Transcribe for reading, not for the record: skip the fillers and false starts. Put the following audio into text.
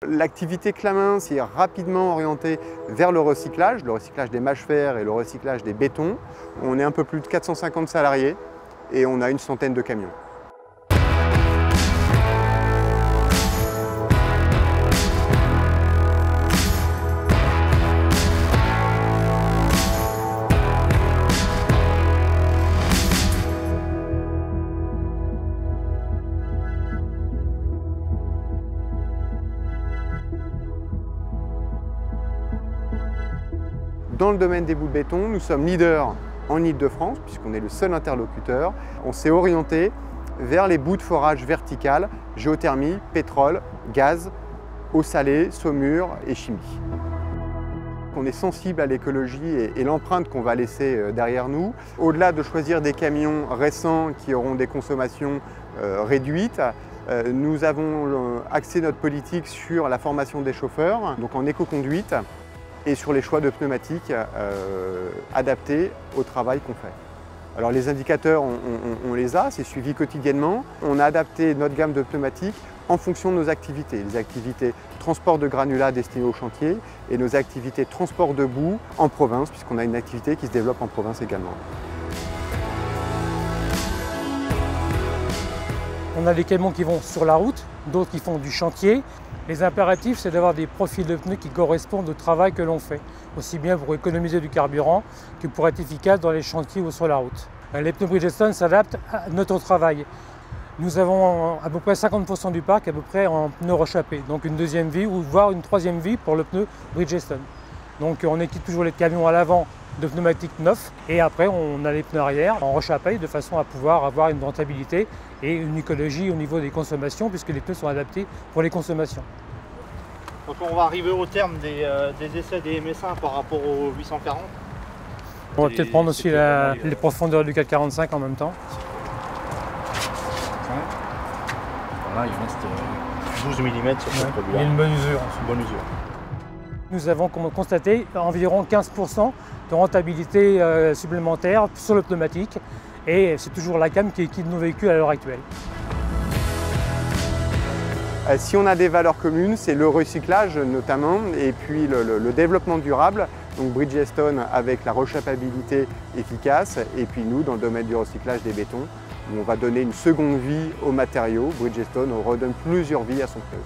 L'activité Clamin s'est rapidement orientée vers le recyclage des mâches-fer et le recyclage des bétons. On est un peu plus de 450 salariés et on a une centaine de camions. Dans le domaine des bouts de béton, nous sommes leaders en Île-de-France, puisqu'on est le seul interlocuteur. On s'est orienté vers les bouts de forage verticales, géothermie, pétrole, gaz, eau salée, saumure et chimie. On est sensible à l'écologie et l'empreinte qu'on va laisser derrière nous. Au-delà de choisir des camions récents qui auront des consommations réduites, nous avons axé notre politique sur la formation des chauffeurs, donc en éco-conduite, et sur les choix de pneumatiques adaptés au travail qu'on fait. Alors les indicateurs, on les a, c'est suivi quotidiennement. On a adapté notre gamme de pneumatiques en fonction de nos activités. Les activités transport de granulats destinés au chantier et nos activités transport de boue en province, puisqu'on a une activité qui se développe en province également. On a des camions qui vont sur la route, d'autres qui font du chantier. Les impératifs, c'est d'avoir des profils de pneus qui correspondent au travail que l'on fait, aussi bien pour économiser du carburant que pour être efficace dans les chantiers ou sur la route. Les pneus Bridgestone s'adaptent à notre travail. Nous avons à peu près 50% du parc à peu près en pneus rechappés, donc une deuxième vie ou voire une troisième vie pour le pneu Bridgestone. Donc on équipe toujours les camions à l'avant de pneumatiques neufs et après on a les pneus arrière en rechappé de façon à pouvoir avoir une rentabilité et une écologie au niveau des consommations puisque les pneus sont adaptés pour les consommations. Donc on va arriver au terme des essais des MS1 par rapport au 840. On va peut-être prendre aussi les profondeurs du 445 en même temps. Voilà, il reste 12 mm sur ce produit-là. Il y a une bonne usure. Une bonne usure. Nous avons constaté environ 15% de rentabilité supplémentaire sur le pneumatique et c'est toujours la gamme qui équipe nos véhicules à l'heure actuelle. Si on a des valeurs communes, c'est le recyclage notamment et puis le développement durable, donc Bridgestone avec la rechappabilité efficace et puis nous dans le domaine du recyclage des bétons où on va donner une seconde vie aux matériaux. Bridgestone redonne plusieurs vies à son pneu.